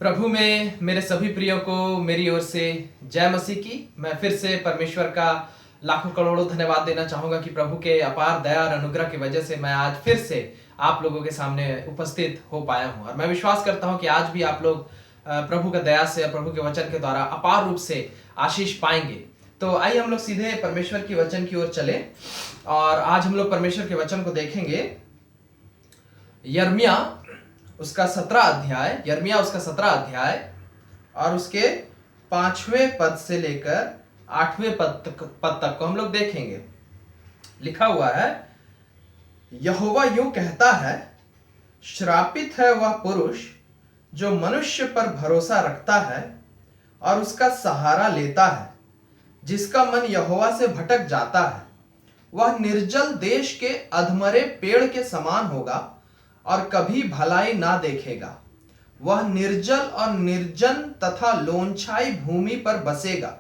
प्रभु में मेरे सभी प्रियो को मेरी ओर से जय मसीह की। मैं फिर से परमेश्वर का लाखों करोड़ों धन्यवाद देना चाहूंगा कि प्रभु के अपार दया और अनुग्रह की वजह से मैं आज फिर से आप लोगों के सामने उपस्थित हो पाया हूं। और मैं विश्वास करता हूं कि आज भी आप लोग प्रभु का दया से और प्रभु के वचन के द्वारा अपार रूप से आशीष पाएंगे। तो आइए हम लोग सीधे परमेश्वर की वचन की ओर चले और आज हम लोग परमेश्वर के वचन को देखेंगे। यिर्मयाह उसका 17 अध्याय और उसके 5वें पद से लेकर 8वें पद तक को हम लोग देखेंगे। लिखा हुआ है, यहोवा यूं कहता है, श्रापित है वह पुरुष जो मनुष्य पर भरोसा रखता है और उसका सहारा लेता है, जिसका मन यहोवा से भटक जाता है। वह निर्जल देश के अधमरे पेड़ के समान होगा और कभी भलाई ना देखेगा। वह निर्जल और निर्जन तथा लोनछाई भूमि पर बसेगा।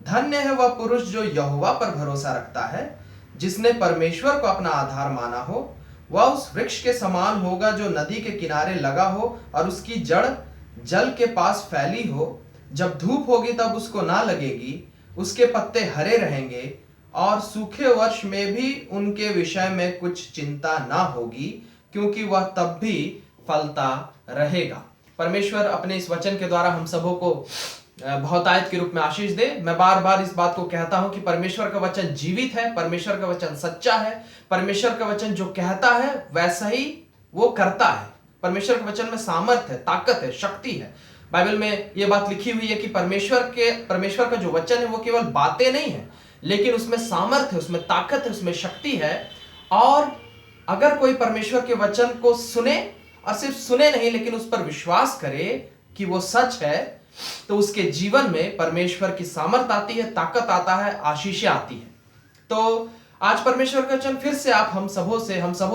धन्य है वह पुरुष जो यहोवा पर भरोसा रखता है, जिसने परमेश्वर को अपना आधार माना हो। वह उस वृक्ष के समान होगा जो नदी के किनारे लगा हो और उसकी जड़ जल के पास फैली हो। जब धूप होगी तब उसको ना लगेगी, उसके पत्ते हरे रहेंगे और सूखे वर्ष में भी उनके विषय में कुछ चिंता ना होगी, क्योंकि वह तब भी फलता रहेगा। परमेश्वर अपने इस वचन के द्वारा हम सबों को बहुतायत के रूप में आशीष दे। मैं बार बार इस बात को कहता हूं कि परमेश्वर का वचन जीवित है, परमेश्वर का वचन सच्चा है, परमेश्वर का वचन जो कहता है वैसा ही वो करता है। परमेश्वर के वचन में सामर्थ है, ताकत है, शक्ति है। बाइबल में यह बात लिखी हुई है कि परमेश्वर का जो वचन है वो केवल बातें नहीं है, लेकिन उसमें सामर्थ है, उसमें ताकत है, उसमें शक्ति है। और अगर कोई परमेश्वर के वचन को सुने और सिर्फ सुने नहीं लेकिन उस पर विश्वास करे कि वो सच है, तो उसके जीवन में परमेश्वर की सामर्थ आती है, ताकत आता है, आशीषें आती है। तो आज परमेश्वर का वचन फिर से हम सबों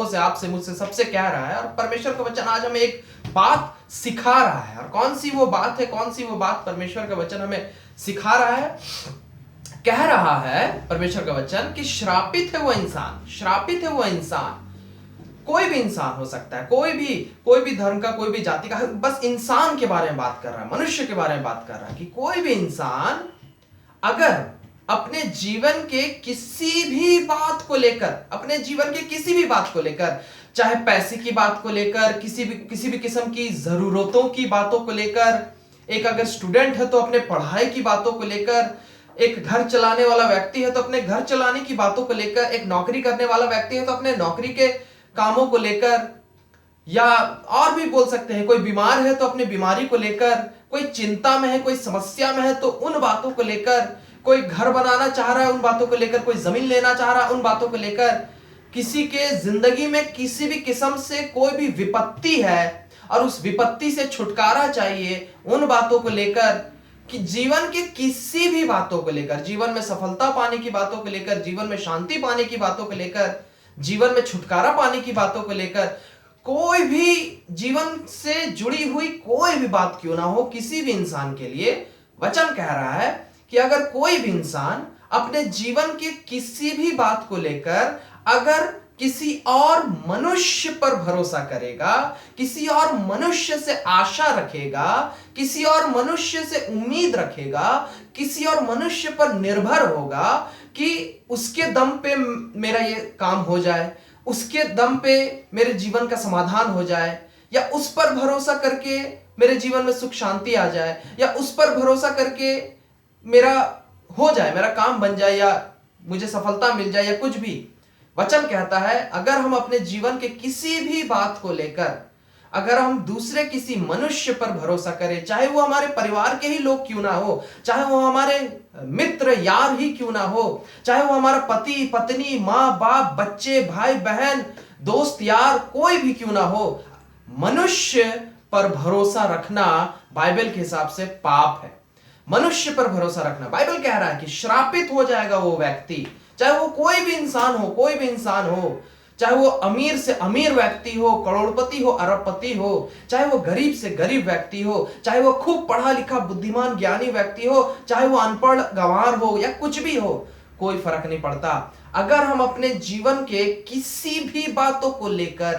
से आपसे मुझसे सबसे कह रहा है, और परमेश्वर का वचन आज हमें एक बात सिखा रहा है। और कौन सी वो बात परमेश्वर का वचन हमें सिखा रहा है? कह रहा है परमेश्वर का वचन कि श्रापित है वो इंसान। कोई भी इंसान हो सकता है, कोई भी धर्म का, कोई भी जाति का, बस इंसान के बारे में बात कर रहा है, मनुष्य के बारे में बात कर रहा है कि कोई भी इंसान अगर अपने जीवन के किसी भी बात को लेकर, चाहे पैसे की बात को लेकर, किसी भी किस्म की जरूरतों की बातों को लेकर, एक अगर स्टूडेंट है तो अपने पढ़ाई की बातों को लेकर, एक घर चलाने वाला व्यक्ति है तो अपने घर चलाने की बातों को लेकर, एक नौकरी करने वाला व्यक्ति है तो अपने नौकरी के कामों को लेकर, या और भी बोल सकते हैं कोई बीमार है तो अपने बीमारी को लेकर, कोई चिंता में है, कोई समस्या में है तो उन बातों को लेकर, कोई घर बनाना चाह रहा है उन बातों को लेकर, कोई जमीन लेना चाह रहा है उन बातों को लेकर, किसी के जिंदगी में किसी भी किस्म से कोई भी विपत्ति है और उस विपत्ति से छुटकारा चाहिए उन बातों को लेकर, कि जीवन के किसी भी बातों को लेकर, जीवन में सफलता पाने की बातों को लेकर, जीवन में शांति पाने की बातों को लेकर, जीवन में छुटकारा पाने की बातों को लेकर, कोई भी जीवन से जुड़ी हुई कोई भी बात क्यों ना हो, किसी भी इंसान के लिए वचन कह रहा है कि अगर कोई भी इंसान अपने जीवन के किसी भी बात को लेकर अगर किसी और मनुष्य पर भरोसा करेगा, किसी और मनुष्य से आशा रखेगा, किसी और मनुष्य से उम्मीद रखेगा, किसी और मनुष्य पर निर्भर होगा कि उसके दम पे मेरा ये काम हो जाए, उसके दम पे मेरे जीवन का समाधान हो जाए, या उस पर भरोसा करके मेरे जीवन में सुख शांति आ जाए, या उस पर भरोसा करके मेरा हो जाए, मेरा काम बन जाए, या मुझे सफलता मिल जाए, या कुछ भी। वचन कहता है अगर हम अपने जीवन के किसी भी बात को लेकर अगर हम दूसरे किसी मनुष्य पर भरोसा करें, चाहे वो हमारे परिवार के ही लोग क्यों ना हो, चाहे वो हमारे मित्र यार ही क्यों ना हो, चाहे वो हमारा पति पत्नी, माँ बाप, बच्चे, भाई बहन, दोस्त यार, कोई भी क्यों ना हो, मनुष्य पर भरोसा रखना बाइबल के हिसाब से पाप है। मनुष्य पर भरोसा रखना, बाइबल कह रहा है कि श्रापित हो जाएगा वो व्यक्ति, चाहे वो कोई भी इंसान हो, चाहे वो अमीर से अमीर व्यक्ति हो, करोड़पति हो, अरबपति हो, चाहे वो गरीब से गरीब व्यक्ति हो, चाहे वो खूब पढ़ा लिखा बुद्धिमान ज्ञानी व्यक्ति हो, चाहे वो अनपढ़ गंवार हो, या कुछ भी हो, कोई फर्क नहीं पड़ता। अगर हम अपने जीवन के किसी भी बातों को लेकर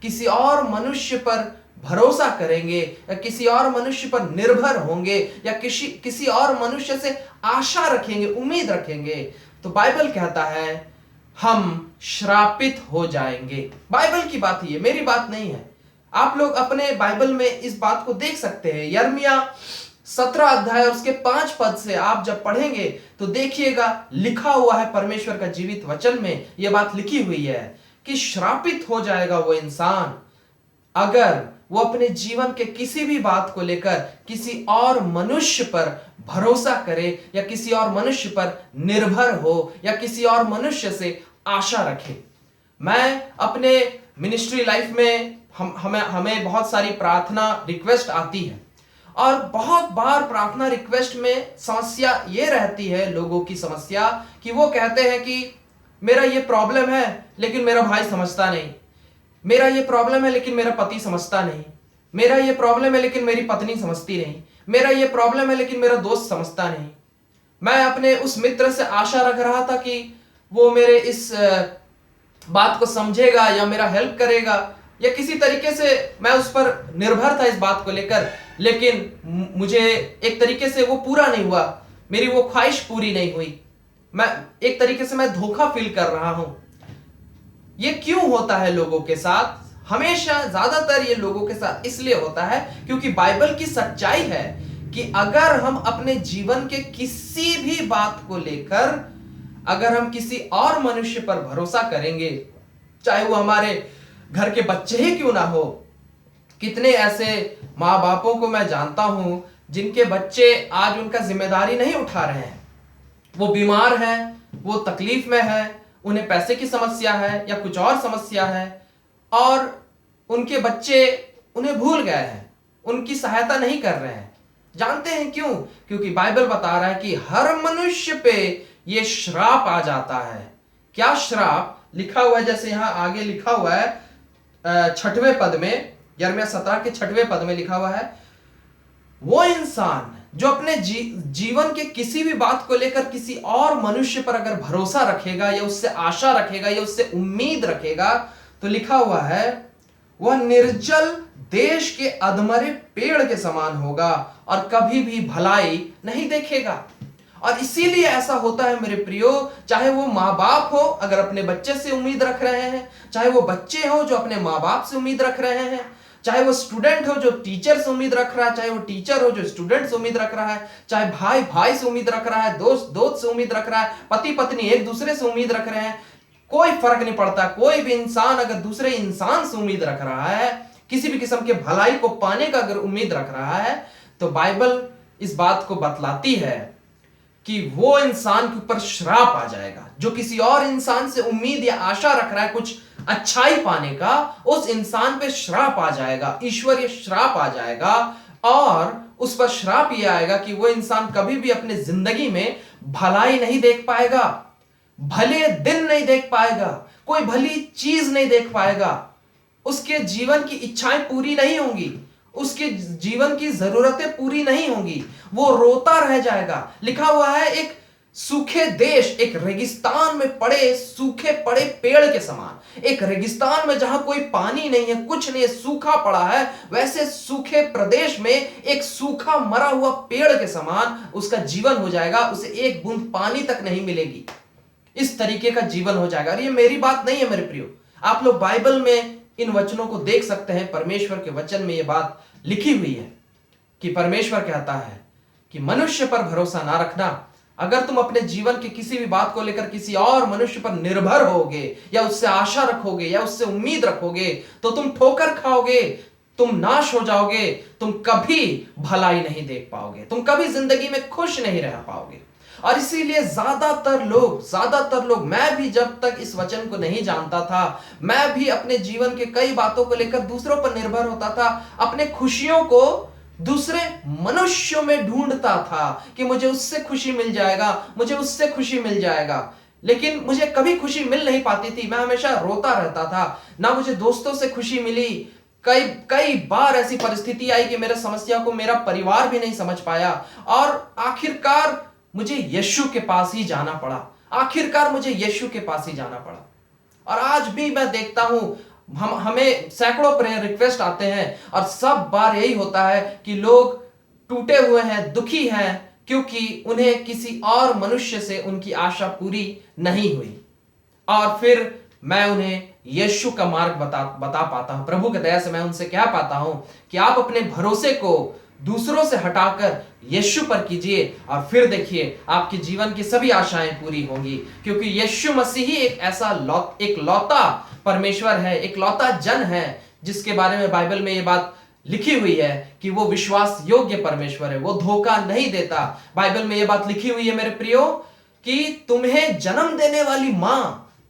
किसी और मनुष्य पर भरोसा करेंगे या किसी और मनुष्य पर निर्भर होंगे या किसी और मनुष्य से आशा रखेंगे, उम्मीद रखेंगे, तो बाइबल कहता है हम श्रापित हो जाएंगे। बाइबल की बात है, मेरी बात नहीं है। आप लोग अपने बाइबल में इस बात को देख सकते हैं। यिर्मयाह 17 अध्याय और उसके 5 पद से आप जब पढ़ेंगे तो देखिएगा, लिखा हुआ है परमेश्वर का जीवित वचन में यह बात लिखी हुई है कि श्रापित हो जाएगा वो इंसान अगर वो अपने जीवन के किसी भी बात को लेकर किसी और मनुष्य पर भरोसा करे या किसी और मनुष्य पर निर्भर हो या किसी और मनुष्य से आशा रखे। मैं अपने मिनिस्ट्री लाइफ में हमें बहुत सारी प्रार्थना रिक्वेस्ट आती है और बहुत बार प्रार्थना रिक्वेस्ट में समस्या ये रहती है, लोगों की समस्या, कि वो कहते हैं कि मेरा ये प्रॉब्लम है लेकिन मेरा भाई समझता नहीं, मेरा ये प्रॉब्लम है लेकिन मेरा पति समझता नहीं, मेरा ये प्रॉब्लम है लेकिन मेरी पत्नी समझती नहीं, मेरा ये प्रॉब्लम है लेकिन मेरा दोस्त समझता नहीं। मैं अपने उस मित्र से आशा रख रहा था कि वो मेरे इस बात को समझेगा या मेरा हेल्प करेगा या किसी तरीके से मैं उस पर निर्भर था इस बात को लेकर, लेकिन मुझे एक तरीके से वो पूरा नहीं हुआ, मेरी वो ख्वाहिश पूरी नहीं हुई। मैं एक तरीके से मैं धोखा फील कर रहा हूं। ये क्यों होता है लोगों के साथ? हमेशा ज्यादातर ये लोगों के साथ इसलिए होता है क्योंकि बाइबल की सच्चाई है कि अगर हम अपने जीवन के किसी भी बात को लेकर अगर हम किसी और मनुष्य पर भरोसा करेंगे, चाहे वो हमारे घर के बच्चे ही क्यों ना हो। कितने ऐसे माँ बापों को मैं जानता हूं जिनके बच्चे आज उनका जिम्मेदारी नहीं उठा रहे हैं, वो बीमार हैं, वो तकलीफ में है, उन्हें पैसे की समस्या है या कुछ और समस्या है और उनके बच्चे उन्हें भूल गए हैं, उनकी सहायता नहीं कर रहे हैं। जानते हैं क्यों? क्योंकि बाइबल बता रहा है कि हर मनुष्य पे ये श्राप आ जाता है। क्या श्राप? लिखा हुआ है, जैसे यहां आगे लिखा हुआ है 6वें पद में, यिर्मयाह 17 के 6वें पद में लिखा हुआ है, वो इंसान जो अपने जीवन के किसी भी बात को लेकर किसी और मनुष्य पर अगर भरोसा रखेगा या उससे आशा रखेगा या उससे उम्मीद रखेगा, तो लिखा हुआ है वह निर्जल देश के अधमरे पेड़ के समान होगा और कभी भी भलाई नहीं देखेगा। और इसीलिए ऐसा होता है मेरे प्रियो, चाहे वो माँ बाप हो अगर अपने बच्चे से उम्मीद रख रहे हैं, चाहे वो बच्चे हो जो अपने माँ बाप से उम्मीद रख रहे हैं, चाहे वो स्टूडेंट हो जो टीचर से उम्मीद रख रहा है, चाहे वो टीचर हो जो स्टूडेंट से उम्मीद रख रहा है, चाहे भाई भाई से उम्मीद रख रहा है, दोस्त दोस्त से उम्मीद रख रहा है, पति पत्नी एक दूसरे से उम्मीद रख रहे हैं, कोई फर्क नहीं पड़ता। कोई भी इंसान अगर दूसरे इंसान से उम्मीद रख रहा है, किसी भी किस्म के भलाई को पाने का अगर उम्मीद रख रहा है, तो बाइबल इस बात को बतलाती है कि वो इंसान के ऊपर श्राप आ जाएगा। जो किसी और इंसान से उम्मीद या आशा रख रहा है कुछ अच्छाई पाने का, उस इंसान पे श्राप आ जाएगा, ईश्वरीय श्राप आ जाएगा और उस पर श्राप यह आएगा कि वो इंसान कभी भी अपने जिंदगी में भलाई नहीं देख पाएगा, भले दिन नहीं देख पाएगा, कोई भली चीज नहीं देख पाएगा, उसके जीवन की इच्छाएं पूरी नहीं होंगी, उसके जीवन की जरूरतें पूरी नहीं होंगी, वो रोता रह जाएगा। लिखा हुआ है एक सूखे देश, एक रेगिस्तान में पड़े सूखे पड़े पेड़ के समान, एक रेगिस्तान में जहां कोई पानी नहीं है, कुछ नहीं है, सूखा पड़ा है, वैसे सूखे प्रदेश में एक सूखा मरा हुआ पेड़ के समान उसका जीवन हो जाएगा, उसे एक बूंद पानी तक नहीं मिलेगी, इस तरीके का जीवन हो जाएगा। और ये मेरी बात नहीं है मेरे प्रियो, आप लोग बाइबल में इन वचनों को देख सकते हैं। परमेश्वर के वचन में यह बात लिखी हुई है कि परमेश्वर कहता है कि मनुष्य पर भरोसा ना रखना। अगर तुम अपने जीवन के किसी भी बात को लेकर किसी और मनुष्य पर निर्भर होगे या उससे आशा रखोगे या उससे उम्मीद रखोगे, तो तुम ठोकर खाओगे, तुम नाश हो जाओगे, तुम कभी भलाई नहीं देख पाओगे, तुम कभी जिंदगी में खुश नहीं रह पाओगे। और इसीलिए ज्यादातर लोग, मैं भी जब तक इस वचन को नहीं जानता था, मैं भी अपने जीवन के कई बातों को लेकर दूसरों पर निर्भर होता था, अपने खुशियों को दूसरे मनुष्यों में ढूंढता था कि मुझे उससे खुशी मिल जाएगा, मुझे उससे खुशी मिल जाएगा, लेकिन मुझे कभी खुशी मिल नहीं पाती थी। मैं हमेशा रोता रहता था, ना मुझे दोस्तों से खुशी मिली। कई बार ऐसी परिस्थिति आई कि मेरे समस्या को मेरा परिवार भी नहीं समझ पाया और आखिरकार मुझे यीशु के पास ही जाना पड़ा, आखिरकार मुझे यीशु के पास ही जाना पड़ा। और आज भी मैं देखता हूं हमें सैकड़ों प्रेयर रिक्वेस्ट आते हैं और सब बार यही होता है कि लोग टूटे हुए हैं, दुखी हैं, क्योंकि उन्हें किसी और मनुष्य से उनकी आशा पूरी नहीं हुई। और फिर मैं उन्हें यीशु का मार्ग बता पाता हूं। प्रभु की दया से मैं उनसे कह पाता हूं कि आप अपने भरोसे को दूसरों से हटाकर यीशु पर कीजिए और फिर देखिए आपके जीवन की सभी आशाएं पूरी होंगी, क्योंकि यीशु मसीह ही एक ऐसा एक लौता परमेश्वर है, एक लौता जन है जिसके बारे में बाइबल में ये बात लिखी हुई है कि वो विश्वास योग्य परमेश्वर है, वो धोखा नहीं देता। बाइबल में ये बात लिखी हुई है मेरे प्रियो कि तुम्हें जन्म देने वाली मां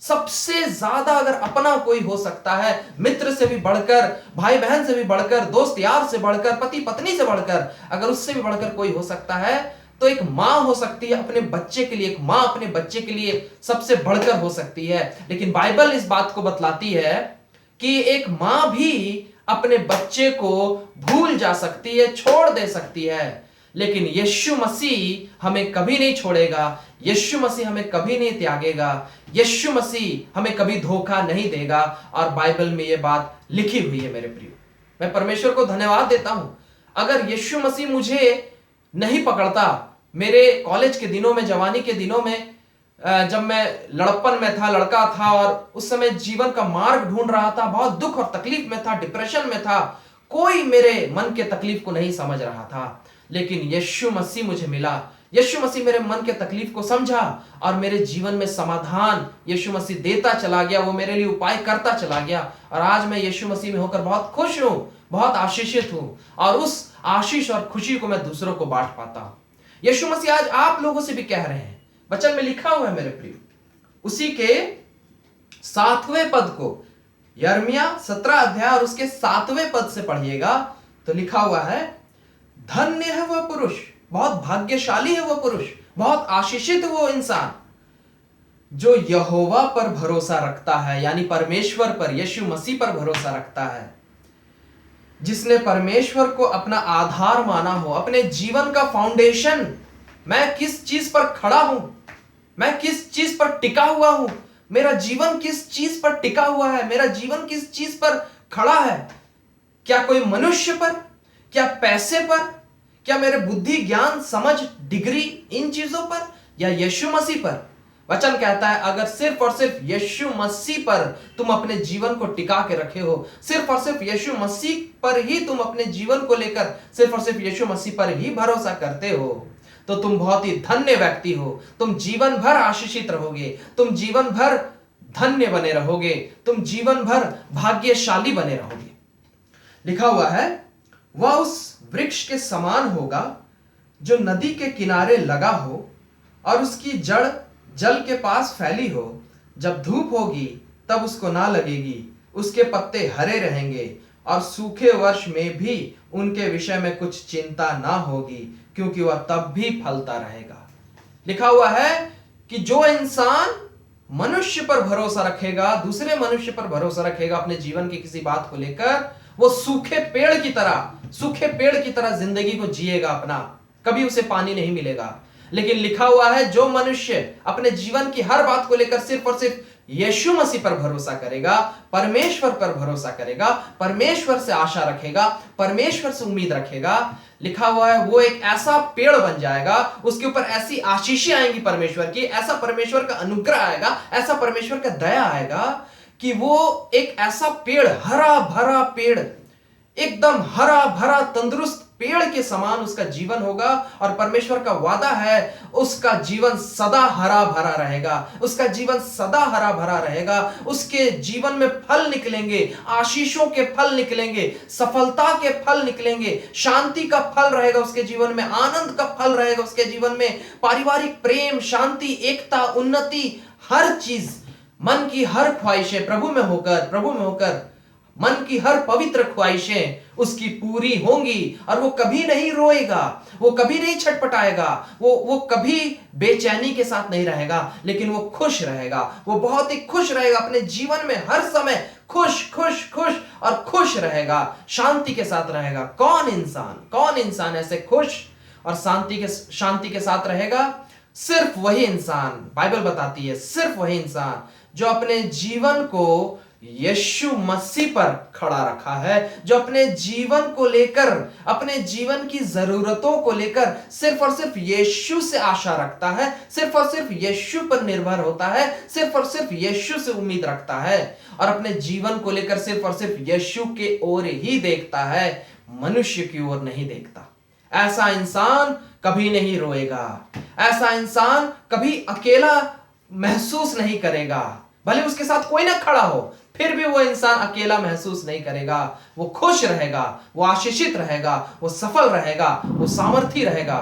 सबसे ज्यादा अगर अपना कोई हो सकता है, मित्र से भी बढ़कर, भाई बहन से भी बढ़कर, दोस्त यार से बढ़कर, पति पत्नी से बढ़कर, अगर उससे भी बढ़कर कोई हो सकता है तो एक मां हो सकती है अपने बच्चे के लिए। एक मां अपने बच्चे के लिए सबसे बढ़कर हो सकती है। लेकिन बाइबल इस बात को बतलाती है कि एक मां भी अपने बच्चे को भूल जा सकती है, छोड़ दे सकती है, लेकिन यीशु मसीह हमें कभी नहीं छोड़ेगा, यीशु मसीह हमें कभी नहीं त्यागेगा, यीशु मसीह हमें कभी धोखा नहीं देगा। और बाइबल में यह बात लिखी हुई है मेरे प्रियो। मैं परमेश्वर को धन्यवाद देता हूं। अगर यीशु मसीह मुझे नहीं पकड़ता, मेरे कॉलेज के दिनों में, जवानी के दिनों में, जब मैं लड़प्पन में था, लड़का था और उस समय जीवन का मार्ग ढूंढ रहा था, बहुत दुख और तकलीफ में था, डिप्रेशन में था, कोई मेरे मन के तकलीफ को नहीं समझ रहा था, लेकिन यीशु मसीह मुझे मिला। यीशु मसीह मेरे मन के तकलीफ को समझा और मेरे जीवन में समाधान यीशु मसीह देता चला गया, वो मेरे लिए उपाय करता चला गया। और आज मैं यीशु मसीह में होकर बहुत खुश हूं, बहुत आशीषित हूं और उस आशीष और खुशी को मैं दूसरों को बांट पाता हूं। यीशु मसीह आज आप लोगों से भी कह रहे हैं, वचन में लिखा हुआ है मेरे प्रिय, उसी के 7वें पद को, यिर्मयाह 17 अध्याय और उसके 7वें पद से पढ़िएगा तो लिखा हुआ है, धन्य है वह पुरुष, बहुत भाग्यशाली है वह पुरुष, बहुत आशीषित वो इंसान जो यहोवा पर भरोसा रखता है, यानी परमेश्वर पर, यीशु मसीह पर भरोसा रखता है, जिसने परमेश्वर को अपना आधार माना हो, अपने जीवन का फाउंडेशन। मैं किस चीज पर खड़ा हूं, मैं किस चीज पर टिका हुआ हूं, मेरा जीवन किस चीज पर टिका हुआ है, मेरा जीवन किस चीज पर खड़ा है? क्या कोई मनुष्य पर, क्या पैसे पर, क्या मेरे बुद्धि, ज्ञान, समझ, डिग्री, इन चीजों पर, या यीशु मसीह पर? वचन कहता है अगर सिर्फ और सिर्फ यीशु मसीह पर तुम अपने जीवन को टिका के रखे हो, सिर्फ और सिर्फ यीशु मसीह पर ही तुम अपने जीवन को लेकर सिर्फ और सिर्फ यीशु मसीह पर ही भरोसा करते हो, तो तुम बहुत ही धन्य व्यक्ति हो। तुम जीवन भर आशीषित रहोगे, तुम जीवन भर धन्य बने रहोगे, तुम जीवन भर भाग्यशाली बने रहोगे। लिखा हुआ है, वह उस वृक्ष के समान होगा जो नदी के किनारे लगा हो और उसकी जड़ जल के पास फैली हो। जब धूप होगी तब उसको ना लगेगी, उसके पत्ते हरे रहेंगे और सूखे वर्ष में भी उनके विषय में कुछ चिंता ना होगी, क्योंकि वह तब भी फलता रहेगा। लिखा हुआ है कि जो इंसान मनुष्य पर भरोसा रखेगा, दूसरे मनुष्य पर भरोसा रखेगा अपने जीवन की किसी बात को लेकर, वो सूखे पेड़ की तरह जिंदगी को जिएगा अपना, कभी उसे पानी नहीं मिलेगा। लेकिन लिखा हुआ है जो मनुष्य अपने जीवन की हर बात को लेकर सिर्फ और सिर्फ यीशु मसीह पर भरोसा करेगा, परमेश्वर पर भरोसा करेगा, परमेश्वर से आशा रखेगा, परमेश्वर से उम्मीद रखेगा, लिखा हुआ है वो एक ऐसा पेड़ बन जाएगा, उसके ऊपर ऐसी आशीषें आएंगी परमेश्वर की, ऐसा परमेश्वर का अनुग्रह आएगा, ऐसा परमेश्वर का दया आएगा कि वो एक ऐसा पेड़, हरा भरा पेड़, एकदम हरा भरा तंदुरुस्त पेड़ के समान उसका जीवन होगा। और परमेश्वर का वादा है उसका जीवन सदा हरा भरा रहेगा, उसका जीवन सदा हरा भरा रहेगा। उसके जीवन में फल निकलेंगे, आशीषों के फल निकलेंगे, सफलता के फल निकलेंगे, शांति का फल रहेगा उसके जीवन में, आनंद का फल रहेगा उसके जीवन में, पारिवारिक प्रेम, शांति, एकता, उन्नति, हर चीज, मन की हर ख्वाहिशें प्रभु में होकर मन की हर पवित्र ख्वाहिशें उसकी पूरी होंगी। और वो कभी नहीं रोएगा, वो कभी नहीं छटपटाएगा, वो कभी बेचैनी के साथ नहीं रहेगा, लेकिन वो खुश रहेगा, वो बहुत ही खुश रहेगा अपने जीवन में, हर समय खुश खुश खुश और खुश रहेगा, शांति के साथ रहेगा। कौन इंसान ऐसे खुश और शांति के साथ रहेगा? सिर्फ वही इंसान, बाइबल बताती है, सिर्फ वही इंसान जो अपने जीवन को यीशु मसीह पर खड़ा रखा है, जो अपने जीवन को लेकर, अपने जीवन की जरूरतों को लेकर सिर्फ और सिर्फ यीशु से आशा रखता है, सिर्फ और सिर्फ यीशु पर निर्भर होता है, सिर्फ और सिर्फ यीशु से उम्मीद रखता है और अपने जीवन को लेकर सिर्फ और सिर्फ यीशु के ओर ही देखता है, मनुष्य की ओर नहीं देखता। ऐसा इंसान कभी नहीं रोएगा, ऐसा इंसान कभी अकेला महसूस नहीं करेगा। भले उसके साथ कोई ना खड़ा हो, फिर भी वो इंसान अकेला महसूस नहीं करेगा। वो खुश रहेगा, वो आशीषित रहेगा, वो सफल रहेगा, वो सामर्थी रहेगा।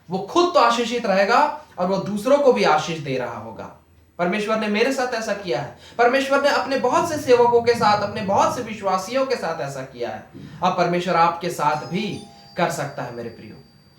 वो खुद तो आशीषित रहेगा और वो दूसरों को भी आशीष दे रहा होगा। परमेश्वर ने मेरे साथ ऐसा किया है, परमेश्वर ने अपने बहुत से सेवकों के साथ, अपने बहुत से विश्वासियों के साथ ऐसा किया है। अब परमेश्वर आपके साथ भी कर सकता है मेरे प्रियो।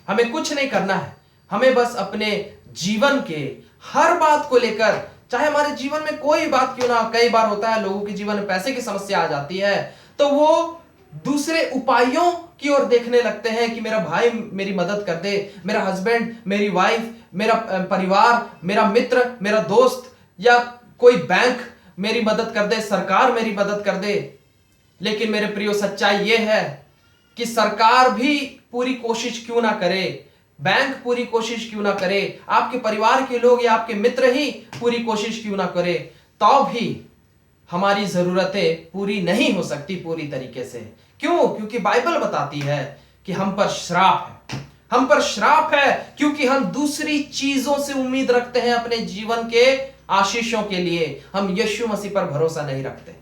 हमें कुछ नहीं करना है, हमें बस अपने जीवन के हर बात को लेकर, चाहे हमारे जीवन में कोई बात क्यों ना, कई बार होता है लोगों के जीवन में पैसे की समस्या आ जाती है तो वो दूसरे उपायों की ओर देखने लगते हैं कि मेरा भाई मेरी मदद कर दे, मेरा हस्बैंड, मेरी वाइफ, मेरा परिवार, मेरा मित्र, मेरा दोस्त या कोई बैंक मेरी मदद कर दे, सरकार मेरी मदद कर दे। लेकिन मेरे प्रियो, सच्चाई यह है कि सरकार भी पूरी कोशिश क्यों ना करे, बैंक पूरी कोशिश क्यों ना करे, आपके परिवार के लोग या आपके मित्र ही पूरी कोशिश क्यों ना करे, तो भी हमारी जरूरतें पूरी नहीं हो सकती पूरी तरीके से। क्यों? क्योंकि बाइबल बताती है कि हम पर श्राप है, हम पर श्राप है क्योंकि हम दूसरी चीजों से उम्मीद रखते हैं अपने जीवन के आशीषों के लिए। हम यीशु मसीह पर भरोसा नहीं रखते।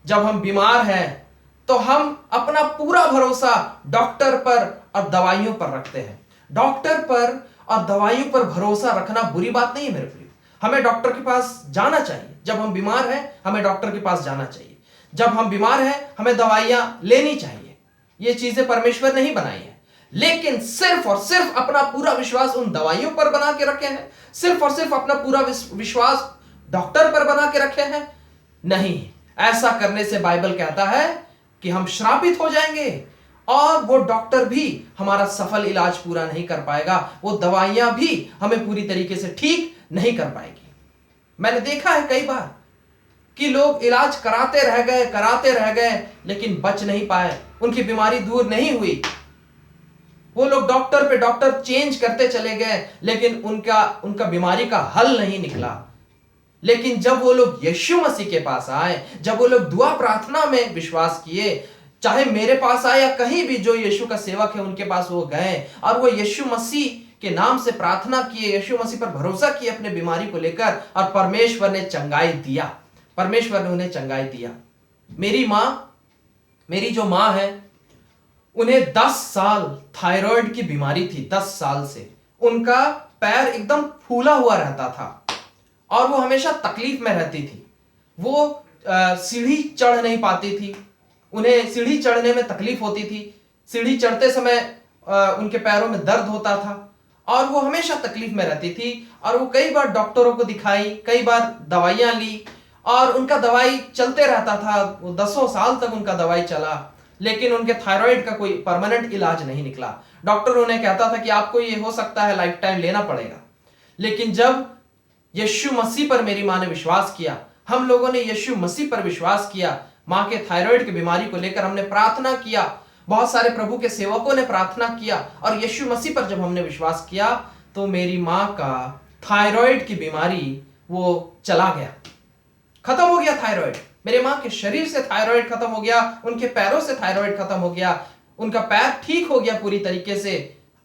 जब हम बीमार हैं तो हम अपना पूरा भरोसा डॉक्टर पर और दवाइयों पर रखते हैं। डॉक्टर पर और दवाइयों पर भरोसा रखना बुरी बात नहीं है मेरे प्रिय। हमें डॉक्टर के पास जाना चाहिए। जब हम बीमार हैं हमें डॉक्टर के पास जाना चाहिए। जब हम बीमार हैं हमें दवाइयां लेनी चाहिए। ये चीजें परमेश्वर ने ही बनाई है। लेकिन सिर्फ और सिर्फ अपना पूरा विश्वास उन दवाइयों पर बना के रखे हैं, सिर्फ और सिर्फ अपना पूरा विश्वास डॉक्टर पर बना के रखे हैं, नहीं। ऐसा करने से बाइबल कहता है कि हम श्रापित हो जाएंगे और वो डॉक्टर भी हमारा सफल इलाज पूरा नहीं कर पाएगा, वो दवाइयां भी हमें पूरी तरीके से ठीक नहीं कर पाएगी। मैंने देखा है कई बार कि लोग इलाज कराते रह गए लेकिन बच नहीं पाए, उनकी बीमारी दूर नहीं हुई। वो लोग डॉक्टर पे डॉक्टर चेंज करते चले गए लेकिन उनका बीमारी का हल नहीं निकला। लेकिन जब वो लोग यीशु मसीह के पास आए, जब वो लोग दुआ प्रार्थना में विश्वास किए, चाहे मेरे पास आए या कहीं भी जो यीशु का सेवक है उनके पास वो गए और वो यीशु मसीह के नाम से प्रार्थना किए, यीशु मसीह पर भरोसा किए अपने बीमारी को लेकर, और परमेश्वर ने चंगाई दिया। परमेश्वर ने उन्हें चंगाई दिया। मेरी जो मां है उन्हें 10 साल थायराइड की बीमारी थी। 10 साल से उनका पैर एकदम फूला हुआ रहता था और वो हमेशा तकलीफ में रहती थी। वो सीढ़ी चढ़ नहीं पाती थी, उन्हें सीढ़ी चढ़ने में तकलीफ होती थी। सीढ़ी चढ़ते समय उनके पैरों में दर्द होता था और वो हमेशा तकलीफ में रहती थी। और वो कई बार डॉक्टरों को दिखाई, कई बार दवाइयां ली और उनका दवाई चलते रहता था। वो 10 साल तक उनका दवाई चला लेकिन उनके थायराइड का कोई परमानेंट इलाज नहीं निकला। डॉक्टर उन्हें कहता था कि आपको ये हो सकता है लाइफ टाइम लेना पड़ेगा। लेकिन जब यीशु मसीह पर मेरी मां ने विश्वास किया, हम लोगों ने यीशु मसीह पर विश्वास किया, मां के थायराइड की बीमारी को लेकर हमने प्रार्थना किया, बहुत सारे प्रभु के सेवकों ने प्रार्थना किया और यीशु मसीह पर जब हमने विश्वास किया तो मेरी मां का थायराइड की बीमारी वो चला गया, खत्म हो गया थायराइड। मेरे मां के शरीर से थायराइड खत्म हो गया, उनके पैरों से थायराइड खत्म हो गया, उनका पैर ठीक हो गया पूरी तरीके से।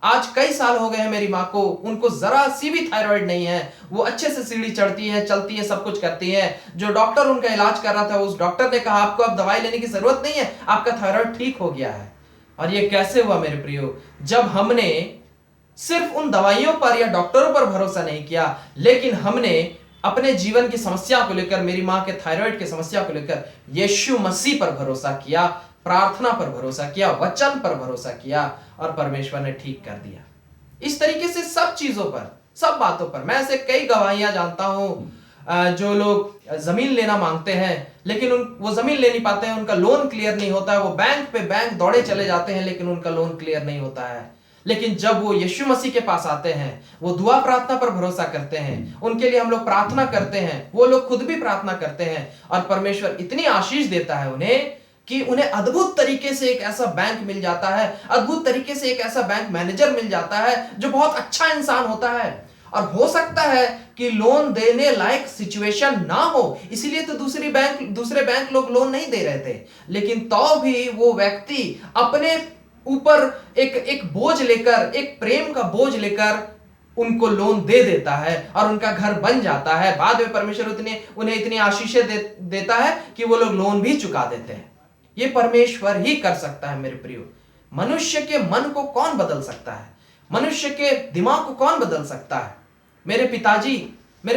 आज कई साल हो गए हैं मेरी मां को, उनको जरा सी भी थायराइड नहीं है। वो अच्छे से सीढ़ी चढ़ती है, चलती है, सब कुछ करती है। जो डॉक्टर उनका इलाज कर रहा था उस डॉक्टर ने कहा आपको अब दवाई लेने की जरूरत नहीं है, आपका थायराइड ठीक हो गया है। और ये कैसे हुआ मेरे प्रियो? जब हमने सिर्फ उन दवाइयों पर या डॉक्टरों पर भरोसा नहीं किया, लेकिन हमने अपने जीवन की समस्या को लेकर, मेरी मां के थायराइड की समस्या को लेकर यीशु मसीह पर भरोसा किया, प्रार्थना पर भरोसा किया, वचन पर भरोसा किया और परमेश्वर ने ठीक कर दिया। इस तरीके से सब चीजों पर, सब बातों पर। मैं ऐसे कई गवाहियां जानता हूं जो लोग जमीन लेना मांगते हैं लेकिन वो जमीन ले नहीं पाते हैं, उनका लोन क्लियर नहीं होता है। वो बैंक पे बैंक दौड़े चले जाते हैं लेकिन उनका लोन क्लियर नहीं होता है। लेकिन जब वो यीशु मसीह के पास आते हैं, वो दुआ प्रार्थना पर भरोसा करते हैं, उनके लिए हम लोग प्रार्थना करते हैं, वो लोग खुद भी प्रार्थना करते हैं और परमेश्वर इतनी आशीष देता है उन्हें कि उन्हें अद्भुत तरीके से एक ऐसा बैंक मिल जाता है, अद्भुत तरीके से एक ऐसा बैंक मैनेजर मिल जाता है जो बहुत अच्छा इंसान होता है। और हो सकता है कि लोन देने लायक सिचुएशन ना हो, इसीलिए तो दूसरे बैंक लोग लोन नहीं दे रहे थे, लेकिन तो भी वो व्यक्ति अपने ऊपर एक बोझ लेकर, एक प्रेम का बोझ लेकर उनको लोन दे देता है और उनका घर बन जाता है। बाद में परमेश्वर उन्हें इतनी आशीषें देता है कि वो लोग लोन भी चुका देते हैं। ये परमेश्वर ही कर सकता है मेरे प्रियो। मनुष्य के मन को कौन बदल सकता है? मनुष्य के दिमाग को कौन बदल सकता है? मेरे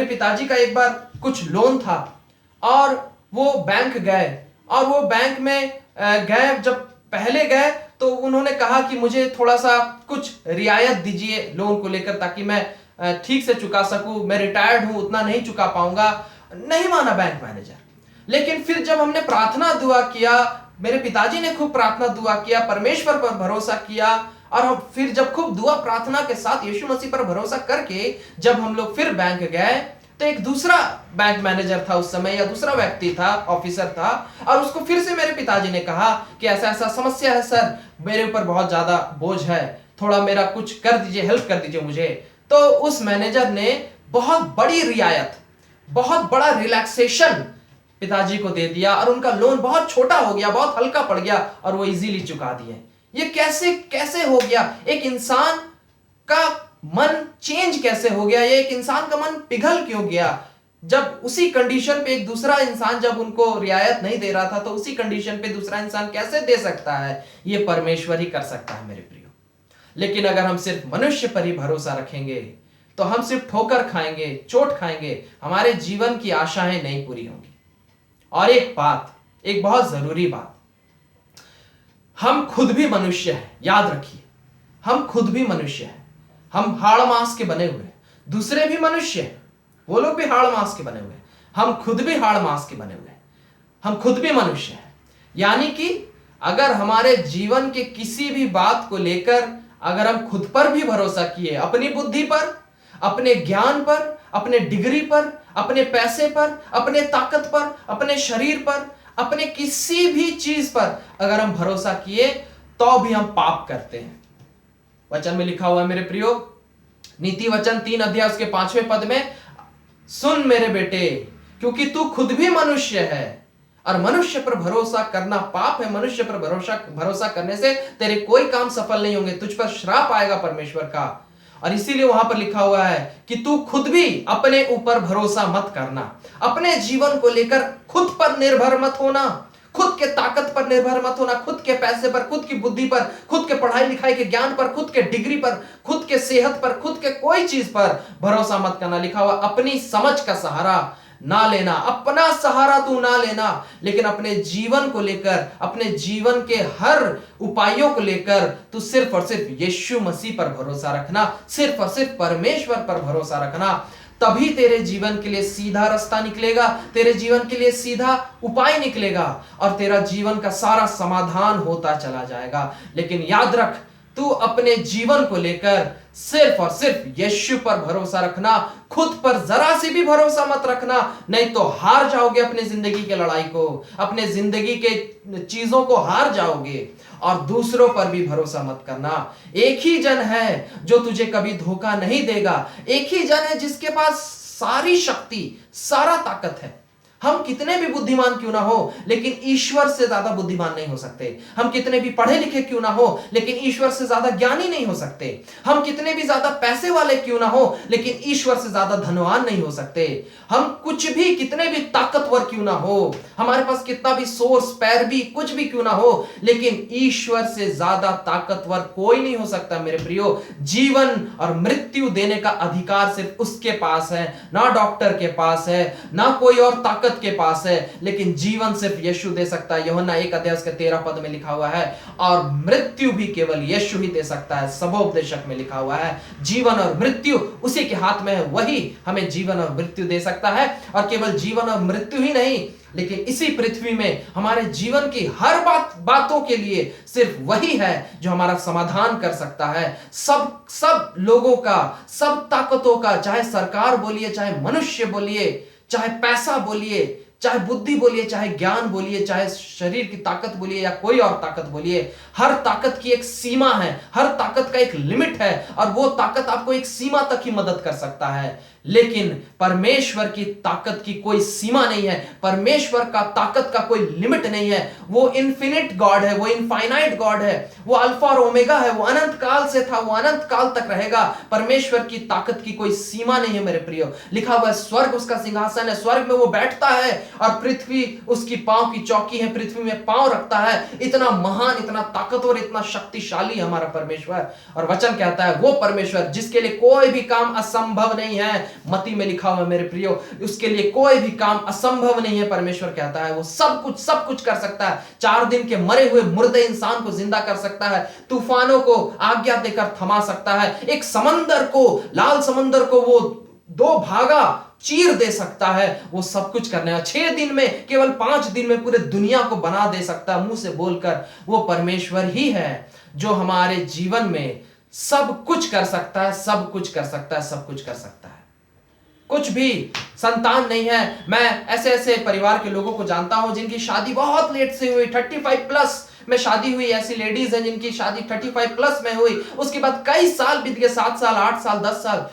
पिताजी का एक बार कुछ लोन था और वो बैंक गए, और वो बैंक में गए, जब पहले गए तो उन्होंने कहा कि मुझे थोड़ा सा कुछ रियायत दीजिए लोन को लेकर, ताकि मैं ठीक से चुका सकूं, मैं रिटायर्ड हूं, उतना नहीं चुका पाऊंगा। नहीं माना बैंक मैनेजर। लेकिन फिर जब हमने प्रार्थना दुआ किया, मेरे पिताजी ने खूब प्रार्थना दुआ किया, परमेश्वर पर भरोसा किया, और हम फिर जब खूब दुआ प्रार्थना के साथ यीशु मसीह पर भरोसा करके जब हम लोग फिर बैंक गए, तो एक दूसरा बैंक मैनेजर था उस समय, या दूसरा व्यक्ति था, ऑफिसर था, और उसको फिर से मेरे पिताजी ने कहा कि ऐसा ऐसा समस्या है सर, मेरे ऊपर बहुत ज्यादा बोझ है, थोड़ा मेरा कुछ कर दीजिए, हेल्प कर दीजिए मुझे। तो उस मैनेजर ने बहुत बड़ी रियायत, बहुत बड़ा रिलैक्सेशन पिताजी को दे दिया, और उनका लोन बहुत छोटा हो गया, बहुत हल्का पड़ गया, और वो इजीली चुका दिए। ये कैसे हो गया? एक इंसान का मन चेंज कैसे हो गया? ये एक इंसान का मन पिघल क्यों गया? जब उसी कंडीशन पे एक दूसरा इंसान जब उनको रियायत नहीं दे रहा था, तो उसी कंडीशन पे दूसरा इंसान कैसे दे सकता है? ये परमेश्वर ही कर सकता है मेरे प्रियो। लेकिन अगर हम सिर्फ मनुष्य पर ही भरोसा रखेंगे तो हम सिर्फ ठोकर खाएंगे, चोट खाएंगे, हमारे जीवन की आशाएं नहीं पूरी होंगी। और एक बहुत जरूरी बात, हम खुद भी मनुष्य हैं, याद रखिए, हम खुद भी मनुष्य हैं। हम हाड़ मांस के बने हुए हैं, दूसरे भी मनुष्य हैं, वो लोग भी हाड़ मांस के बने हुए हैं, हम खुद भी हाड़ मांस के बने हुए हैं, हम खुद भी मनुष्य हैं। यानी कि अगर हमारे जीवन के किसी भी बात को लेकर अगर हम खुद पर भी भरोसा किए, अपनी बुद्धि पर, अपने ज्ञान पर, अपने डिग्री पर, अपने पैसे पर, अपने ताकत पर, अपने शरीर पर, अपने किसी भी चीज पर अगर हम भरोसा किए, तो भी हम पाप करते हैं। वचन में लिखा हुआ है मेरे प्रियो, नीति वचन 3 अध्याय उसके 5वें पद में, सुन मेरे बेटे, क्योंकि तू खुद भी मनुष्य है और मनुष्य पर भरोसा करना पाप है। मनुष्य पर भरोसा करने से तेरे कोई काम सफल नहीं होंगे, तुझ पर श्राप आएगा परमेश्वर का। और इसीलिए वहां पर लिखा हुआ है कि तू खुद भी अपने ऊपर भरोसा मत करना, अपने जीवन को लेकर खुद पर निर्भर मत होना, खुद के ताकत पर निर्भर मत होना, खुद के पैसे पर, खुद की बुद्धि पर, खुद के पढ़ाई लिखाई के ज्ञान पर, खुद के डिग्री पर, खुद के सेहत पर, खुद के कोई चीज पर भरोसा मत करना। लिखा हुआ अपनी समझ का सहारा ना लेना, अपना सहारा तू ना लेना, लेकिन अपने जीवन को लेकर, अपने जीवन के हर उपायों को लेकर तू सिर्फ और सिर्फ यीशु मसीह पर भरोसा रखना, सिर्फ और सिर्फ परमेश्वर पर भरोसा रखना। तभी तेरे जीवन के लिए सीधा रास्ता निकलेगा, तेरे जीवन के लिए सीधा उपाय निकलेगा और तेरा जीवन का सारा समाधान होता चला जाएगा। लेकिन याद रख, तू अपने जीवन को लेकर सिर्फ और सिर्फ यीशु पर भरोसा रखना, खुद पर जरा सी भी भरोसा मत रखना, नहीं तो हार जाओगे अपनी जिंदगी के लड़ाई को, अपने जिंदगी के चीजों को हार जाओगे। और दूसरों पर भी भरोसा मत करना। एक ही जन है जो तुझे कभी धोखा नहीं देगा, एक ही जन है जिसके पास सारी शक्ति, सारा ताकत है। हम कितने भी बुद्धिमान क्यों ना हो, लेकिन ईश्वर से ज्यादा बुद्धिमान नहीं हो सकते। हम कितने भी पढ़े लिखे क्यों ना हो, लेकिन ईश्वर से ज्यादा ज्ञानी नहीं हो सकते। हम कितने भी ज्यादा पैसे वाले क्यों ना हो, लेकिन ईश्वर से ज्यादा धनवान नहीं हो सकते। हम कुछ भी, कितने भी ताकतवर क्यों ना हो, हमारे पास कितना भी सोर्स, पैर भी, कुछ भी क्यों ना हो, लेकिन ईश्वर से ज्यादा ताकतवर कोई नहीं हो सकता मेरे प्रियो। जीवन और मृत्यु देने का अधिकार सिर्फ उसके पास है, ना डॉक्टर के पास है, ना कोई और ताकत के पास है, लेकिन जीवन सिर्फ यीशु दे सकता है। यूहन्ना 1 अध्याय उसके 13 पद में लिखा हुआ है, और मृत्यु भी केवल यीशु ही दे सकता है। सबोपदेशक में लिखा हुआ है, जीवन और मृत्यु उसी के हाथ में है, वही हमें जीवन और मृत्यु दे सकता है। और केवल जीवन और मृत्यु ही नहीं, लेकिन इसी पृथ्वी में हमारे जीवन की हर बातों के लिए सिर्फ वही है जो हमारा समाधान कर सकता है। सब लोगों का, सब ताकतों का, चाहे सरकार बोलिए, चाहे मनुष्य बोलिए, चाहे पैसा बोलिए, चाहे बुद्धि बोलिए, चाहे ज्ञान बोलिए, चाहे शरीर की ताकत बोलिए या कोई और ताकत बोलिए, हर ताकत की एक सीमा है, हर ताकत का एक लिमिट है, और वो ताकत आपको एक सीमा तक ही मदद कर सकता है। लेकिन परमेश्वर की ताकत की कोई सीमा नहीं है, परमेश्वर का ताकत का कोई लिमिट नहीं है। वो इन्फिनिट गॉड है, वो इनफाइनाइट गॉड है, वो अल्फा और ओमेगा है, वो अनंत काल से था, वो अनंत काल तक रहेगा। परमेश्वर की ताकत की कोई सीमा नहीं है मेरे प्रियो। लिखा हुआ है स्वर्ग उसका सिंहासन है, स्वर्ग में वो बैठता है और पृथ्वी उसकी पांव की चौकी है, पृथ्वी में पांव रखता है। इतना महान, इतना ताकतवर, इतना शक्तिशाली हमारा परमेश्वर। और वचन कहता है वो परमेश्वर जिसके लिए कोई भी काम असंभव नहीं है, मत्ती में लिखा हुआ मेरे प्रियो, उसके लिए कोई भी काम असंभव नहीं है। परमेश्वर कहता है वो सब कुछ कर सकता है। 4 दिन के मरे हुए मुर्दे इंसान को जिंदा कर सकता है, तूफानों को आज्ञा देकर थमा सकता है, एक समंदर को, लाल समंदर को वो 2 भागा चीर दे सकता है। वो सब कुछ करने वाला 6 दिन में, केवल 5 दिन में पूरे दुनिया को बना दे सकता है मुंह से बोलकर। वो परमेश्वर ही है जो हमारे जीवन में सब कुछ कर सकता है, सब कुछ कर सकता है, सब कुछ कर सकता है। कुछ भी संतान नहीं है। मैं ऐसे परिवार के लोगों को जानता हूं जिनकी शादी बहुत लेट से हुई, 35 प्लस में शादी हुई। ऐसी लेडीज हैं जिनकी शादी 35 प्लस में हुई, उसके बाद कई साल बीत गए, 7 साल, 8 साल, 10 साल,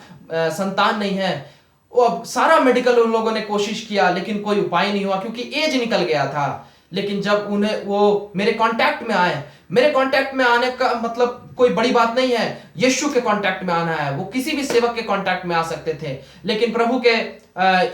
संतान नहीं है। वो अब सारा मेडिकल उन लोगों ने कोशिश किया लेकिन कोई उपाय नहीं हुआ क्योंकि एज निकल गया था। लेकिन जब उन्हें वो मेरे कांटेक्ट में आए, मेरे कांटेक्ट में आने का मतलब कोई बड़ी बात नहीं है, यीशु के कांटेक्ट में आना है। वो किसी भी सेवक के कांटेक्ट में आ सकते थे, लेकिन प्रभु के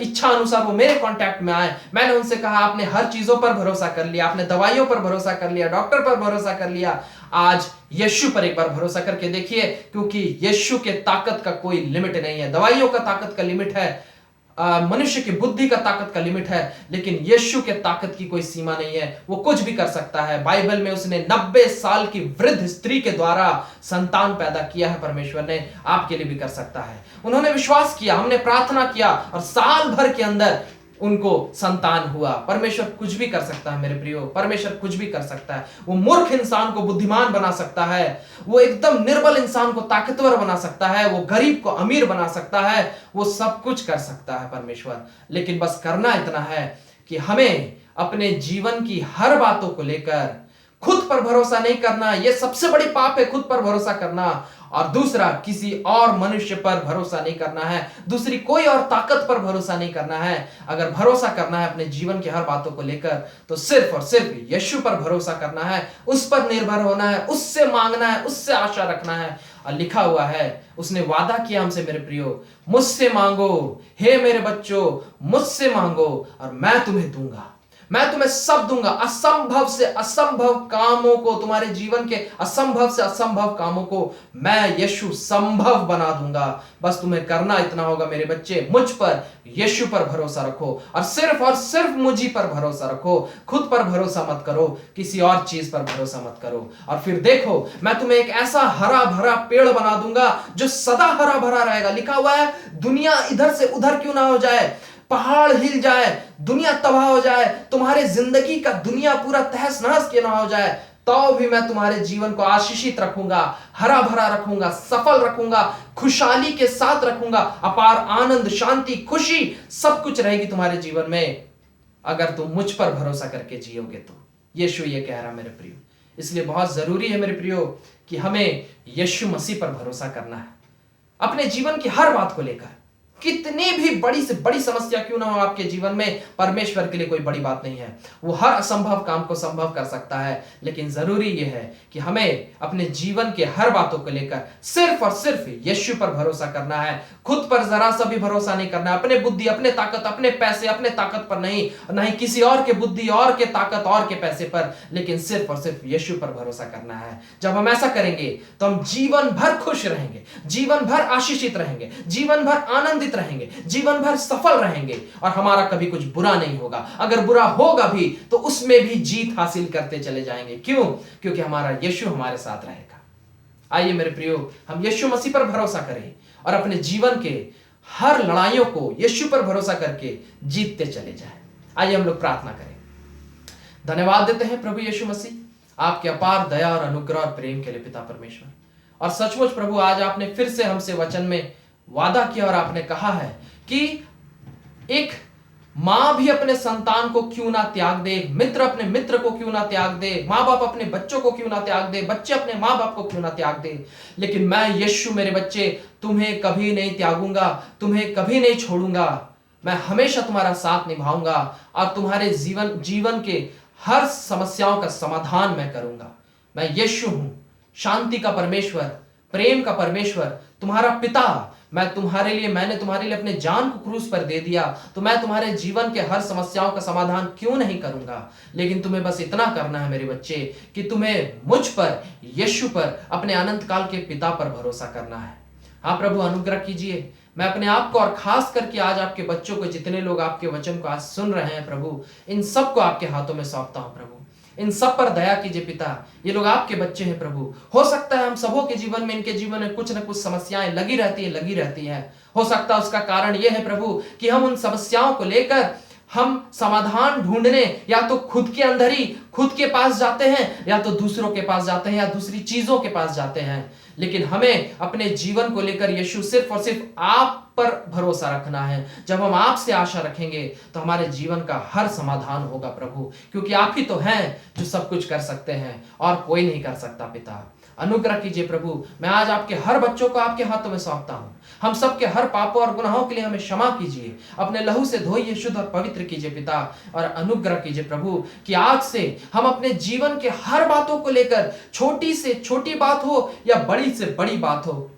इच्छा अनुसार वो मेरे कांटेक्ट में आए। मैंने उनसे कहा आपने हर चीजों पर भरोसा कर लिया, आपने दवाइयों पर भरोसा कर लिया, डॉक्टर पर भरोसा कर लिया, आज यीशु पर एक बार भरोसा करके देखिए, क्योंकि यीशु के ताकत का कोई लिमिट नहीं है। दवाइयों का ताकत का लिमिट है, मनुष्य की बुद्धि का ताकत का लिमिट है, लेकिन यीशु के ताकत की कोई सीमा नहीं है। वो कुछ भी कर सकता है। बाइबल में उसने 90 साल की वृद्ध स्त्री के द्वारा संतान पैदा किया है। परमेश्वर ने आपके लिए भी कर सकता है। उन्होंने विश्वास किया, हमने प्रार्थना किया और साल भर के अंदर उनको संतान हुआ। परमेश्वर कुछ भी कर सकता है मेरे प्रियो, परमेश्वर कुछ भी कर सकता है। वो मूर्ख इंसान को बुद्धिमान बना सकता है, वो एकदम निर्बल इंसान को ताकतवर बना सकता है, वो गरीब को अमीर बना सकता है, वो सब कुछ कर सकता है परमेश्वर। लेकिन बस करना इतना है कि हमें अपने जीवन की हर बातों को लेकर खुद पर भरोसा नहीं करना। यह सबसे बड़ी पाप है, खुद पर भरोसा करना। और दूसरा, किसी और मनुष्य पर भरोसा नहीं करना है, दूसरी कोई और ताकत पर भरोसा नहीं करना है। अगर भरोसा करना है अपने जीवन की हर बातों को लेकर, तो सिर्फ और सिर्फ यीशु पर भरोसा करना है, उस पर निर्भर होना है, उससे मांगना है, उससे आशा रखना है। और लिखा हुआ है, उसने वादा किया हमसे मेरे प्रियो, मुझसे मांगो हे मेरे बच्चों, मुझसे मांगो और मैं तुम्हें दूंगा, मैं तुम्हें सब दूंगा। असंभव से असंभव कामों को, तुम्हारे जीवन के असंभव से असंभव कामों को मैं यीशु संभव बना दूंगा। बस तुम्हें करना इतना होगा मेरे बच्चे, मुझ पर, यीशु पर भरोसा रखो और सिर्फ मुझी पर भरोसा रखो। खुद पर भरोसा मत करो, किसी और चीज पर भरोसा मत करो। और फिर देखो, मैं तुम्हें एक ऐसा हरा भरा पेड़ बना दूंगा जो सदा हरा भरा रहेगा। लिखा हुआ है, दुनिया इधर से उधर क्यों ना हो जाए, पहाड़ हिल जाए, दुनिया तबाह हो जाए, तुम्हारे जिंदगी का दुनिया पूरा तहस नहस क्यों ना हो जाए, तो भी मैं तुम्हारे जीवन को आशीषित रखूंगा, हरा भरा रखूंगा, सफल रखूंगा, खुशहाली के साथ रखूंगा। अपार आनंद, शांति, खुशी सब कुछ रहेगी तुम्हारे जीवन में, अगर तुम मुझ पर भरोसा करके जियोगे तो। यीशु ये कह रहा मेरे प्रियो। इसलिए बहुत जरूरी है मेरे प्रियो कि हमें यीशु मसीह पर भरोसा करना है अपने जीवन की हर बात को लेकर। कितनी भी बड़ी से बड़ी समस्या क्यों ना हो आपके जीवन में, परमेश्वर के लिए कोई बड़ी बात नहीं है। वो हर असंभव काम को संभव कर सकता है। लेकिन जरूरी यह है कि हमें अपने जीवन के हर बातों को लेकर सिर्फ और सिर्फ यीशु पर भरोसा करना है। खुद पर जरा सा भी भरोसा नहीं करना है, अपने बुद्धि, अपने ताकत, अपने पैसे, अपने ताकत पर नहीं, नहीं किसी और के बुद्धि और के ताकत और के पैसे पर, लेकिन सिर्फ और सिर्फ यीशु पर भरोसा करना है। जब हम ऐसा करेंगे तो हम जीवन भर खुश रहेंगे, जीवन भर आशीषित रहेंगे, जीवन भर आनंदित रहेंगे, जीवन भर सफल रहेंगे और हमारा कभी कुछ बुरा नहीं होगा। अगर बुरा होगा भी तो उसमें भी जीत हासिल करते चले जाएंगे। क्यों? क्योंकि हमारा यीशु हमारे साथ रहेगा। आइए मेरे प्रियो, हम यीशु मसीह पर भरोसा करें और अपने जीवन के हर लड़ाइयों को यीशु पर भरोसा करके जीतते चले जाएं। आइए हम लोग प्रार्थना करें। धन्यवाद देते हैं प्रभु यीशु मसीह आपके अपार दया और अनुग्रह और प्रेम के लिए पिता परमेश्वर। और सचमुच प्रभु आज आपने फिर से हमसे वचन में वादा किया और आपने कहा है कि एक मां भी अपने संतान को क्यों ना त्याग दे, एक मित्र अपने मित्र को क्यों ना त्याग दे, माँ बाप अपने बच्चों को क्यों ना त्याग दे, बच्चे अपने माँ बाप को क्यों ना त्याग दे, लेकिन मैं यीशु मेरे बच्चे तुम्हें कभी नहीं त्यागूंगा, तुम्हें कभी नहीं छोड़ूंगा। मैं हमेशा तुम्हारा साथ निभाऊंगा और तुम्हारे जीवन के हर समस्याओं का समाधान मैं करूंगा। मैं यीशु हूं, शांति का परमेश्वर, प्रेम का परमेश्वर, तुम्हारा पिता। मैंने तुम्हारे लिए अपने जान को क्रूस पर दे दिया, तो मैं तुम्हारे जीवन के हर समस्याओं का समाधान क्यों नहीं करूंगा। लेकिन तुम्हें बस इतना करना है मेरे बच्चे कि तुम्हें मुझ पर, यीशु पर, अपने अनंत काल के पिता पर भरोसा करना है। हाँ प्रभु, अनुग्रह कीजिए। मैं अपने आप को और खास करके आज आपके बच्चों को, जितने लोग आपके वचन को आज सुन रहे हैं प्रभु, इन सबको आपके हाथों में सौंपता हूं प्रभु। इन सब पर दया कीजिए पिता। ये लोग आपके बच्चे हैं प्रभु। हो सकता है हम सबों के जीवन में, इनके जीवन में कुछ न कुछ समस्याएं लगी रहती हैं। हो सकता है उसका कारण यह है प्रभु कि हम उन समस्याओं को लेकर हम समाधान ढूंढने या तो खुद के अंदर ही खुद के पास जाते हैं, या तो दूसरों के पास जाते हैं, या दूसरी चीजों के पास जाते हैं। लेकिन हमें अपने जीवन को लेकर यीशु सिर्फ और सिर्फ आप पर भरोसा रखना है। जब हम आपसे आशा रखेंगे तो हमारे जीवन का हर समाधान होगा प्रभु, क्योंकि आप ही तो हैं जो सब कुछ कर सकते हैं और कोई नहीं कर सकता। पिता अनुग्रह कीजिए प्रभु। मैं आज आपके हर बच्चों को आपके हाथों में सौंपता हूं। हम सबके हर पापों और गुनाहों के लिए हमें क्षमा कीजिए, अपने लहू से धोइए, शुद्ध और पवित्र कीजिए पिता। और अनुग्रह कीजिए प्रभु कि आज से हम अपने जीवन के हर बातों को लेकर, छोटी से छोटी बात हो या बड़ी से बड़ी बात हो,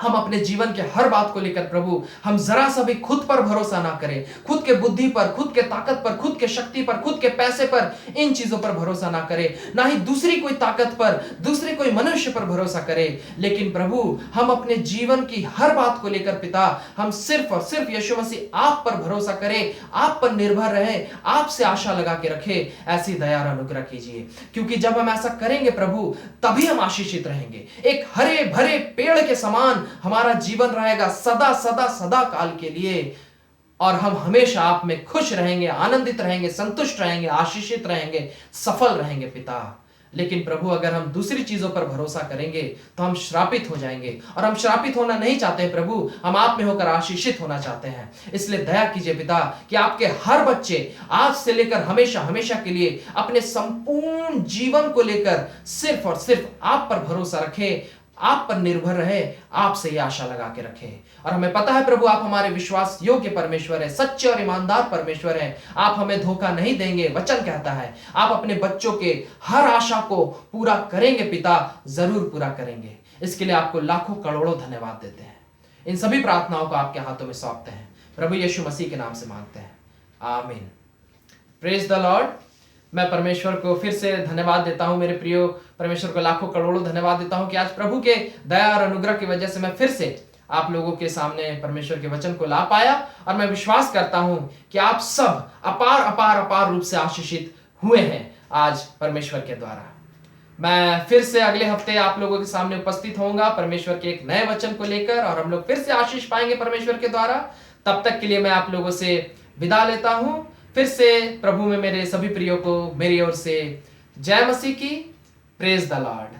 हम अपने जीवन के हर बात को लेकर प्रभु हम जरा सा भी खुद पर भरोसा ना करें, खुद के बुद्धि पर, खुद के ताकत पर, खुद के शक्ति पर, खुद के पैसे पर, इन चीजों पर भरोसा ना करें, ना ही दूसरी कोई ताकत पर, दूसरे कोई मनुष्य पर भरोसा करें। लेकिन प्रभु हम अपने जीवन की हर बात को लेकर पिता हम सिर्फ और सिर्फ यीशु मसीह आप पर भरोसा करें, आप पर निर्भर रहे, आपसे आशा लगा के रखे। ऐसी दया और अनुग्रह कीजिए, क्योंकि जब हम ऐसा करेंगे प्रभु तभी हम आशीषित रहेंगे। एक हरे भरे पेड़ के समान हमारा जीवन रहेगा सदा सदा सदा काल के लिए, और हम हमेशा आप में खुश रहेंगे, आनंदित रहेंगे, संतुष्ट रहेंगे, आशीषित रहेंगे, सफल रहेंगे पिता। लेकिन प्रभु अगर हम दूसरी चीजों पर भरोसा करेंगे तो हम श्रापित हो जाएंगे, और हम श्रापित होना नहीं चाहते हैं प्रभु, हम आप में होकर आशीषित होना चाहते हैं। इसलिए दया कीजिए पिता कि आपके हर बच्चे आज से लेकर हमेशा हमेशा के लिए अपने संपूर्ण जीवन को लेकर सिर्फ और सिर्फ आप पर भरोसा रखें, आप पर निर्भर रहे, आपसे ये आशा लगा के रखे। और हमें पता है प्रभु आप हमारे विश्वास योग्य परमेश्वर है, सच्चे और ईमानदार परमेश्वर है। आप हमें धोखा नहीं देंगे। वचन कहता है आप अपने बच्चों के हर आशा को पूरा करेंगे पिता, जरूर पूरा करेंगे। इसके लिए आपको लाखों करोड़ों धन्यवाद देते हैं। इन सभी प्रार्थनाओं को आपके हाथों में सौंपते हैं, प्रभु यीशु मसीह के नाम से मांगते हैं, आमीन। Praise the Lord. मैं परमेश्वर को फिर से धन्यवाद देता हूं, मेरे प्रियो परमेश्वर को लाखों करोड़ों धन्यवाद देता हूं कि आज प्रभु के दया और अनुग्रह की वजह से मैं फिर से आप लोगों के सामने परमेश्वर के वचन को ला पाया। और मैं विश्वास करता हूं कि आप सब अपार अपार अपार रूप से आशीषित हुए हैं आज परमेश्वर के द्वारा। मैं फिर से अगले हफ्ते आप लोगों के सामने उपस्थित होऊंगा परमेश्वर के एक नए वचन को लेकर, और हम लोग फिर से आशीष पाएंगे परमेश्वर के द्वारा। तब तक के लिए मैं आप लोगों से विदा लेता हूं। फिर से प्रभु में मेरे सभी प्रियो को मेरी ओर से जय मसीह की। Praise the Lord.